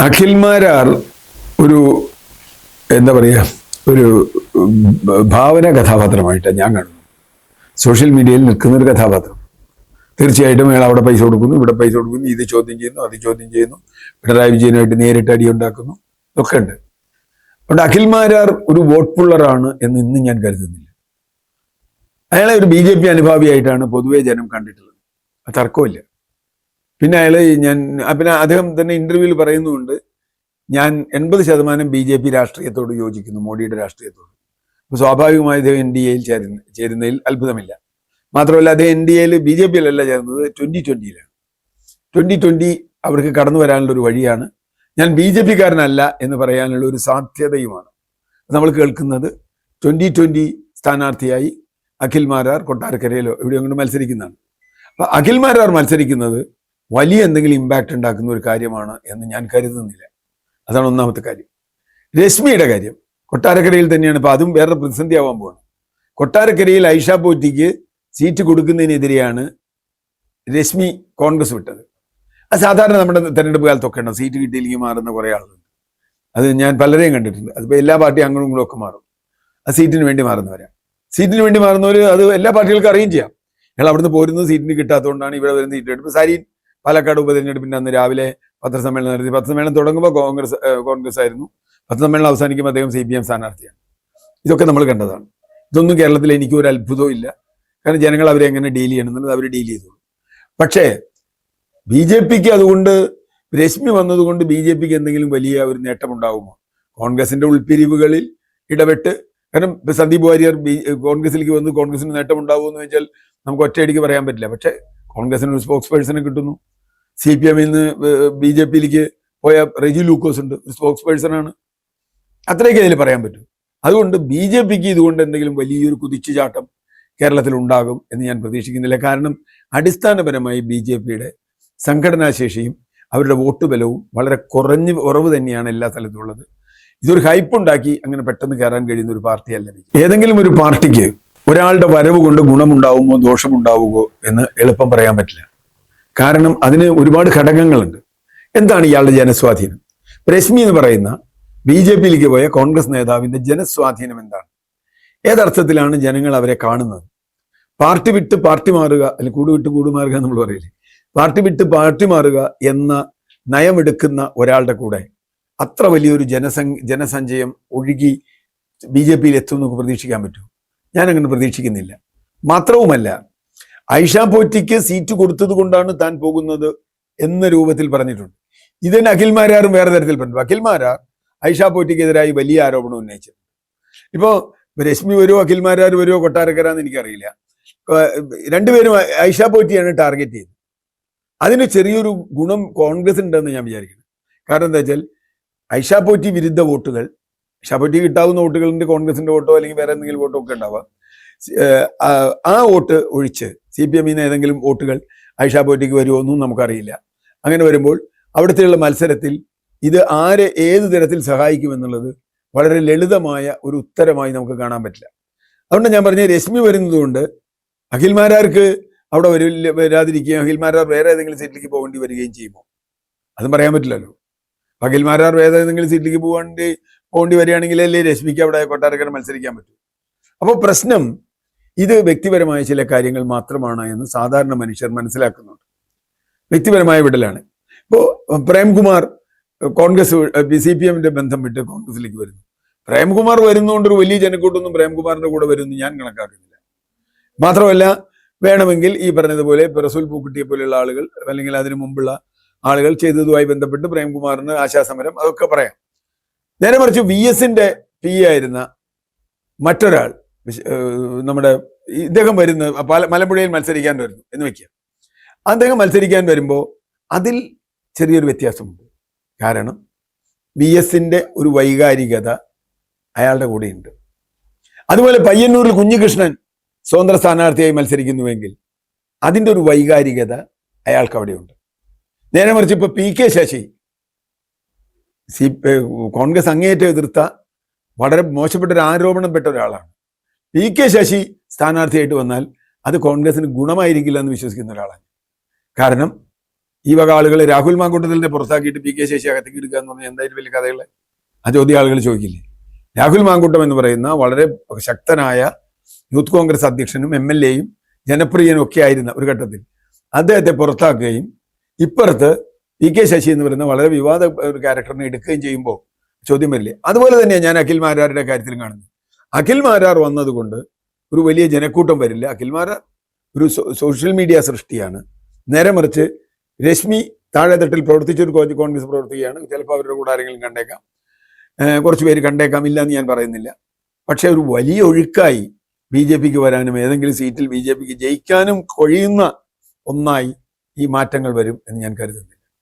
അഖിൽമാരാർ ഒരു എന്താ പറയുക ഒരു ഭാവന കഥാപാത്രമായിട്ടാണ് ഞാൻ കാണുന്നത്. സോഷ്യൽ മീഡിയയിൽ നിൽക്കുന്ന ഒരു കഥാപാത്രം. തീർച്ചയായിട്ടും അയാൾ അവിടെ പൈസ കൊടുക്കുന്നു, ഇവിടെ പൈസ കൊടുക്കുന്നു, ഇത് ചോദ്യം ചെയ്യുന്നു, അത് ചോദ്യം ചെയ്യുന്നു, പിണറായി വിജയനുമായിട്ട് നേരിട്ട് അടിയുണ്ടാക്കുന്നു, ഒക്കെ ഉണ്ട്. അതുകൊണ്ട് അഖിൽമാരാർ ഒരു വോട്ട് പുള്ളറാണ് എന്ന് ഇന്നും ഞാൻ കരുതുന്നില്ല. അയാളെ ഒരു BJP അനുഭാവിയായിട്ടാണ് പൊതുവെ ജനം കണ്ടിട്ടുള്ളത്, തർക്കമില്ല. പിന്നെ പിന്നെ അദ്ദേഹം തന്നെ ഇന്റർവ്യൂവിൽ പറയുന്നുണ്ട്, ഞാൻ 80% BJP രാഷ്ട്രീയത്തോട് യോജിക്കുന്നു, മോഡിയുടെ രാഷ്ട്രീയത്തോട്. അപ്പോൾ സ്വാഭാവികമായി അദ്ദേഹം NDAയിൽ ചേരുന്നതിൽ അത്ഭുതമില്ല. മാത്രമല്ല അദ്ദേഹം NDAയിൽ BJPയിലല്ല ചേർന്നത്, 2020യിലാണ്. 2020 അവർക്ക് കടന്നു വരാനുള്ള ഒരു വഴിയാണ്. ഞാൻ BJPക്കാരനല്ല എന്ന് പറയാനുള്ള ഒരു സാധ്യതയുമാണ് നമ്മൾ കേൾക്കുന്നത്. 2020 സ്ഥാനാർത്ഥിയായി അഖിൽമാരാർ കൊട്ടാരക്കരയിലോ എവിടെയോ കൊണ്ട് മത്സരിക്കുന്നതാണ്. അപ്പൊ അഖിൽമാരാർ മത്സരിക്കുന്നത് വലിയ എന്തെങ്കിലും ഇമ്പാക്റ്റ് ഉണ്ടാക്കുന്ന ഒരു കാര്യമാണ് എന്ന് ഞാൻ കരുതുന്നില്ല. അതാണ് ഒന്നാമത്തെ കാര്യം. രശ്മിയുടെ കാര്യം കൊട്ടാരക്കരയിൽ തന്നെയാണ്. ഇപ്പൊ അതും വേറെ പ്രതിസന്ധി ആവാൻ പോവാണ്. കൊട്ടാരക്കരയിൽ ഐഷ പോറ്റിക്ക് സീറ്റ് കൊടുക്കുന്നതിനെതിരെയാണ് രശ്മി കോൺഗ്രസ് വിട്ടത്. അത് സാധാരണ നമ്മുടെ തെരഞ്ഞെടുപ്പ് കാലത്തൊക്കെ ഉണ്ടാവും, സീറ്റ് കിട്ടിയില്ലെങ്കിൽ മാറുന്ന കുറേ ആളുകളുണ്ട്. അത് ഞാൻ പലരെയും കണ്ടിട്ടുണ്ട്. അതിപ്പോൾ എല്ലാ പാർട്ടി അംഗങ്ങളും കൂടെ ഒക്കെ മാറും. ആ സീറ്റിന് വേണ്ടി മാറുന്നവരാണ്. സീറ്റിന് വേണ്ടി മാറുന്നവർ അത് എല്ലാ പാർട്ടികൾക്കും അറിയുകയും ചെയ്യാം. അയാൾ അവിടുന്ന് പോരുന്നത് സീറ്റിന് കിട്ടാത്തതുകൊണ്ടാണ് ഇവിടെ വരുന്ന സീറ്റ് എടുപ്പ്. സാരീൻ പാലക്കാട് ഉപതെരഞ്ഞെടുപ്പിൻ്റെ അന്ന് രാവിലെ പത്രസമ്മേളനം നടത്തി. പത്രസമ്മേളനം തുടങ്ങുമ്പോൾ കോൺഗ്രസ് ആയിരുന്നു, പത്രസമ്മേളനം അവസാനിക്കുമ്പോൾ അദ്ദേഹം CPM സ്ഥാനാർത്ഥിയാണ്. ഇതൊക്കെ നമ്മൾ കണ്ടതാണ്. ഇതൊന്നും കേരളത്തിൽ എനിക്ക് ഒരു അത്ഭുതവും ഇല്ല. കാരണം ജനങ്ങൾ അവരെ എങ്ങനെ ഡീൽ ചെയ്യണമെന്നുള്ളത് അവർ ഡീൽ ചെയ്തോളൂ. പക്ഷേ BJPക്ക് അതുകൊണ്ട് രശ്മി വന്നതുകൊണ്ട് BJPക്ക് എന്തെങ്കിലും വലിയ ഒരു നേട്ടമുണ്ടാകുമോ? കോൺഗ്രസിന്റെ ഉൾപ്പിരിവുകളിൽ ഇടപെട്ട്, കാരണം സന്ദീപ് വാര്യർ കോൺഗ്രസിലേക്ക് വന്ന് കോൺഗ്രസിന് നേട്ടമുണ്ടാവുമോ എന്ന് വെച്ചാൽ നമുക്ക് ഒറ്റയടിക്ക് പറയാൻ പറ്റില്ല. പക്ഷെ കോൺഗ്രസിന് ഒരു സ്പോക്സ് പേഴ്സണെ കിട്ടുന്നു. CPMൽ നിന്ന് BJPയിലേക്ക് പോയ റെജി ലൂക്കോസ് ഉണ്ട്, ഒരു സ്പോക്സ് പേഴ്സണാണ്. അത്രയൊക്കെ അതിൽ പറയാൻ പറ്റും. അതുകൊണ്ട് BJPക്ക് ഇതുകൊണ്ട് എന്തെങ്കിലും വലിയൊരു കുതിച്ചുചാട്ടം കേരളത്തിൽ ഉണ്ടാകും എന്ന് ഞാൻ പ്രതീക്ഷിക്കുന്നില്ല. കാരണം അടിസ്ഥാനപരമായി BJPയുടെ സംഘടനാശേഷിയും അവരുടെ വോട്ട് ബലവും വളരെ കുറവ് തന്നെയാണ് എല്ലാ സ്ഥലത്തും ഉള്ളത്. ഇതൊരു ഹൈപ്പ് ഉണ്ടാക്കി അങ്ങനെ പെട്ടെന്ന് കയറാൻ കഴിയുന്ന ഒരു പാർട്ടിയല്ല. ഏതെങ്കിലും ഒരു പാർട്ടിക്ക് ഒരാളുടെ വരവ് കൊണ്ട് ഗുണമുണ്ടാവുമോ ദോഷമുണ്ടാവുമോ എന്ന് എളുപ്പം പറയാൻ പറ്റില്ല. കാരണം അതിന് ഒരുപാട് ഘടകങ്ങളുണ്ട്. എന്താണ് ഇയാളുടെ ജനസ്വാധീനം? രശ്മി എന്ന് പറയുന്ന BJPയിലേക്ക് പോയ കോൺഗ്രസ് നേതാവിന്റെ ജനസ്വാധീനം എന്താണ്? ഏതർത്ഥത്തിലാണ് ജനങ്ങൾ അവരെ കാണുന്നത്? പാർട്ടി വിട്ട് പാർട്ടി മാറുക, അല്ലെങ്കിൽ കൂട് വിട്ട് കൂട് മാറുക നമ്മൾ പറയില്ലേ, പാർട്ടി വിട്ട് പാർട്ടി മാറുക എന്ന നയമെടുക്കുന്ന ഒരാളുടെ കൂടെ അത്ര വലിയൊരു ജനസഞ്ചയം ഒഴുകി BJPയിൽ എത്തും നമുക്ക് പ്രതീക്ഷിക്കാൻ പറ്റും? ഞാൻ അങ്ങനെ പ്രതീക്ഷിക്കുന്നില്ല. മാത്രവുമല്ല, ഐഷ പോറ്റിക്ക് സീറ്റ് കൊടുത്തത് കൊണ്ടാണ് താൻ പോകുന്നത് എന്ന രൂപത്തിൽ പറഞ്ഞിട്ടുണ്ട്. ഇതിന് അഖിൽമാരാറും വേറെ തരത്തിൽ പറഞ്ഞു. അഖിൽമാരാർ ഐഷ പോറ്റിക്കെതിരായി വലിയ ആരോപണം ഉന്നയിച്ചത്. ഇപ്പോൾ രശ്മി വരുമോ അഖിൽമാരാർ വരുമോ കൊട്ടാരക്കര എന്ന് എനിക്കറിയില്ല. രണ്ടുപേരും ഐഷ പോറ്റിയാണ് ടാർഗറ്റ് ചെയ്തത്. അതിന് ചെറിയൊരു ഗുണം കോൺഗ്രസ് ഉണ്ടെന്ന് ഞാൻ വിചാരിക്കുന്നു. കാരണം എന്താ വെച്ചാൽ ഐഷ പോറ്റി വിരുദ്ധ വോട്ടുകൾ, ഐഷ പോറ്റി കിട്ടാവുന്ന വോട്ടുകളുണ്ട്, കോൺഗ്രസിന്റെ വോട്ടോ അല്ലെങ്കിൽ വേറെ എന്തെങ്കിലും വോട്ടോ ഒക്കെ ഉണ്ടാവാം. ആ വോട്ട് ഒഴിച്ച് CPMൽ നിന്ന് ഏതെങ്കിലും വോട്ടുകൾ ഐഷ പോറ്റിക്ക് വരുമോ എന്നും നമുക്കറിയില്ല. അങ്ങനെ വരുമ്പോൾ അവിടുത്തെയുള്ള മത്സരത്തിൽ ഇത് ആരെ ഏത് തരത്തിൽ സഹായിക്കുമെന്നുള്ളത് വളരെ ലളിതമായ ഒരു ഉത്തരമായി നമുക്ക് കാണാൻ പറ്റില്ല. അതുകൊണ്ട് ഞാൻ പറഞ്ഞ രശ്മി വരുന്നത് കൊണ്ട് അഖിൽമാരാർക്ക് അവിടെ വരാതിരിക്കുകയും അഖിൽമാരാർ വേറെ ഏതെങ്കിലും സീറ്റിലേക്ക് പോകേണ്ടി വരികയും ചെയ്യുമോ? അതും പറയാൻ പറ്റില്ലല്ലോ. അഖിൽമാരാർ വേറെ ഏതെങ്കിലും സീറ്റിലേക്ക് പോകേണ്ടി വരികയാണെങ്കിൽ അല്ലേ രശ്മിക്ക് അവിടെ കൊട്ടാരക്കര മത്സരിക്കാൻ പറ്റും. അപ്പോൾ പ്രശ്നം ഇത് വ്യക്തിപരമായ ചില കാര്യങ്ങൾ മാത്രമാണ് എന്ന് സാധാരണ മനുഷ്യർ മനസ്സിലാക്കുന്നുണ്ട്. വ്യക്തിപരമായ വിടലാണ്. ഇപ്പോൾ പ്രേംകുമാർ കോൺഗ്രസ് CPMന്റെ ബന്ധം വിട്ട് കോൺഗ്രസിലേക്ക് വരുന്നു. പ്രേംകുമാർ വരുന്നതുകൊണ്ടൊരു വലിയ ജനക്കൂട്ടൊന്നും പ്രേംകുമാറിന്റെ കൂടെ വരുമെന്ന് ഞാൻ കണക്കാക്കുന്നില്ല. മാത്രമല്ല, വേണമെങ്കിൽ ഈ പറഞ്ഞതുപോലെ റസൂൽ പൂക്കുട്ടിയെ പോലെയുള്ള ആളുകൾ അല്ലെങ്കിൽ അതിനു മുമ്പുള്ള ആളുകൾ ചെയ്തതുമായി ബന്ധപ്പെട്ട് പ്രേംകുമാറിന് ആശാസമരം അതൊക്കെ പറയാം. നേരെ മറിച്ച് VSന്റെ PA ആയിരുന്ന മറ്റൊരാൾ, നമ്മുടെ ഇദ്ദേഹം വരുന്ന മലമ്പുഴയിൽ മത്സരിക്കാൻ വരുന്നു എന്ന് വെക്കുക. അദ്ദേഹം മത്സരിക്കാൻ വരുമ്പോൾ അതിൽ ചെറിയൊരു വ്യത്യാസമുണ്ട്. കാരണം VSന്റെ ഒരു വൈകാരികത അയാളുടെ കൂടെയുണ്ട്. അതുപോലെ പയ്യന്നൂരിൽ കുഞ്ഞികൃഷ്ണൻ സ്വതന്ത്ര സ്ഥാനാർത്ഥിയായി മത്സരിക്കുന്നുവെങ്കിൽ അതിൻ്റെ ഒരു വൈകാരികത അയാൾക്ക് അവിടെയുണ്ട്. നേരെ മറിച്ച് ഇപ്പൊ PK ശശി കോൺഗ്രസ് അങ്ങേയറ്റം എതിർത്ത വളരെ മോശപ്പെട്ട ഒരു ആരോപണം പെട്ട ഒരാളാണ്. PK ശശി സ്ഥാനാർത്ഥിയായിട്ട് വന്നാൽ അത് കോൺഗ്രസിന് ഗുണമായിരിക്കില്ല എന്ന് വിശ്വസിക്കുന്ന ഒരാളാണ്. കാരണം ഈ വക ആളുകൾ രാഹുൽ മാങ്കൂട്ടത്തിലിനെ പുറത്താക്കിയിട്ട് പി കെ ശശി അകത്തേക്ക് എടുക്കുക എന്ന് പറഞ്ഞാൽ എന്തായാലും വലിയ കഥകളെ ആ ചോദ്യം ആളുകൾ ചോദിക്കില്ലേ? രാഹുൽ മാങ്കൂട്ടം എന്ന് പറയുന്ന വളരെ ശക്തനായ യൂത്ത് കോൺഗ്രസ് അധ്യക്ഷനും MLA-യും ജനപ്രിയനും ഒക്കെ ആയിരുന്ന ഒരു ഘട്ടത്തിൽ അദ്ദേഹത്തെ പുറത്താക്കുകയും ഇപ്പുറത്ത് പി കെ ശശി എന്ന് പറയുന്ന വളരെ വിവാദ ഒരു ക്യാരക്ടറിനെ എടുക്കുകയും ചെയ്യുമ്പോൾ ചോദ്യം വരില്ലേ? അതുപോലെ തന്നെയാണ് ഞാൻ അഖിൽ മാരാരുടെ കാര്യത്തിലും കാണുന്നത്. അഖിൽ മാരാർ വന്നതുകൊണ്ട് ഒരു വലിയ ജനക്കൂട്ടം വരില്ല. അഖിൽ മാരാർ ഒരു സോഷ്യൽ മീഡിയ സൃഷ്ടിയാണ്. നേരെ മറിച്ച് രശ്മി താഴെത്തട്ടിൽ പ്രവർത്തിച്ചൊരു കോൺഗ്രസ് പ്രവർത്തിക്കുകയാണ്. ചിലപ്പോൾ അവരുടെ കൂടെ ആരെങ്കിലും കണ്ടേക്കാം, കുറച്ച് പേര് കണ്ടേക്കാം, ഇല്ല എന്ന് ഞാൻ പറയുന്നില്ല. പക്ഷെ ഒരു വലിയ ഒഴുക്കായി BJPക്ക് വരാനും ഏതെങ്കിലും സീറ്റിൽ BJPക്ക് ജയിക്കാനും കഴിയുന്ന ഒന്നായി ഈ മാറ്റങ്ങൾ വരും എന്ന് ഞാൻ കരുതുന്നില്ല.